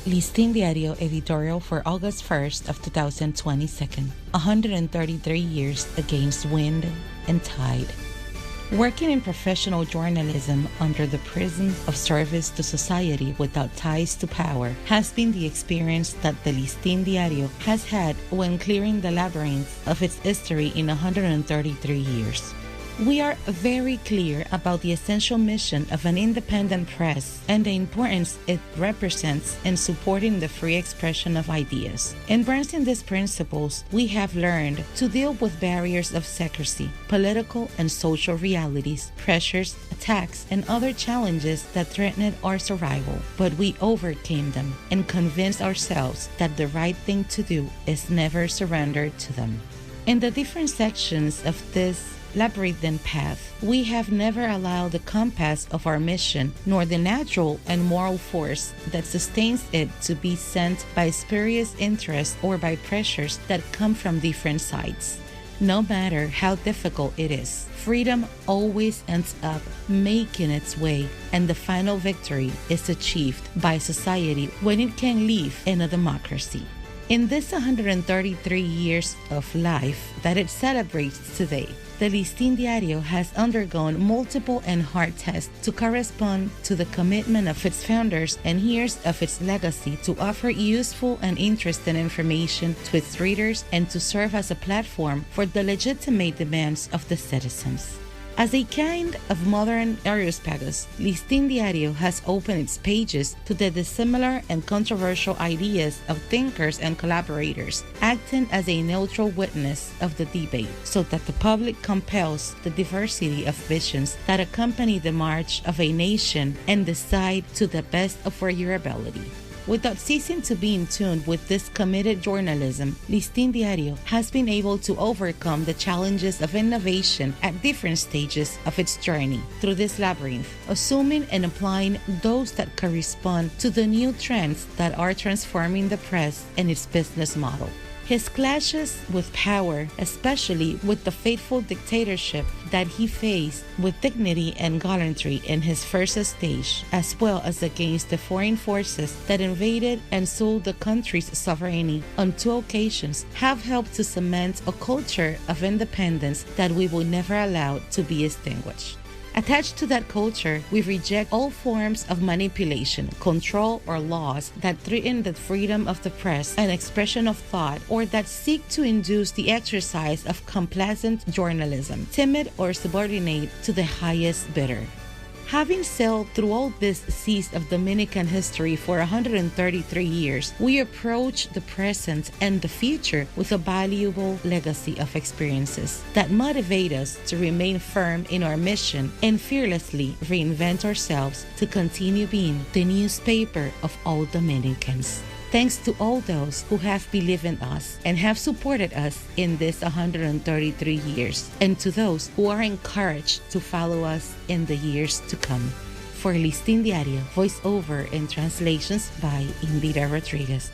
Listín Diario Editorial for August 1st of 2022. 133 years against wind and tide. Working in professional journalism under the prism of service to society without ties to power has been the experience that the Listín Diario has had when clearing the labyrinth of its history in 133 years. We are very clear about the essential mission of an independent press and the importance it represents in supporting the free expression of ideas. Embracing these principles, we have learned to deal with barriers of secrecy, political and social realities, pressures, attacks, and other challenges that threatened our survival. But we overcame them and convinced ourselves that the right thing to do is never surrender to them. In the different sections of this labyrinthine path, we have never allowed the compass of our mission nor the natural and moral force that sustains it to be sent by spurious interests or by pressures that come from different sides. No matter how difficult it is, freedom always ends up making its way, and the final victory is achieved by society when it can live in a democracy. In this 133 years of life that it celebrates today, the Listín Diario has undergone multiple and hard tests to correspond to the commitment of its founders and years of its legacy to offer useful and interesting information to its readers and to serve as a platform for the legitimate demands of the citizens. As a kind of modern Areopagus, Listín Diario has opened its pages to the dissimilar and controversial ideas of thinkers and collaborators, acting as a neutral witness of the debate, so that the public compels the diversity of visions that accompany the march of a nation and decide to the best of your ability. Without ceasing to be in tune with this committed journalism, Listín Diario has been able to overcome the challenges of innovation at different stages of its journey through this labyrinth, assuming and applying those that correspond to the new trends that are transforming the press and its business model. His clashes with power, especially with the fateful dictatorship that he faced with dignity and gallantry in his first stage, as well as against the foreign forces that invaded and sold the country's sovereignty on 2 occasions, have helped to cement a culture of independence that we will never allow to be extinguished. Attached to that culture, we reject all forms of manipulation, control, or laws that threaten the freedom of the press and expression of thought, or that seek to induce the exercise of complacent journalism, timid or subordinate to the highest bidder. Having sailed through all this seas of Dominican history for 133 years, we approach the present and the future with a valuable legacy of experiences that motivate us to remain firm in our mission and fearlessly reinvent ourselves to continue being the newspaper of all Dominicans. Thanks to all those who have believed in us and have supported us in this 133 years, and to those who are encouraged to follow us in the years to come. For Listín Diario, voiceover and translations by Indira Rodriguez.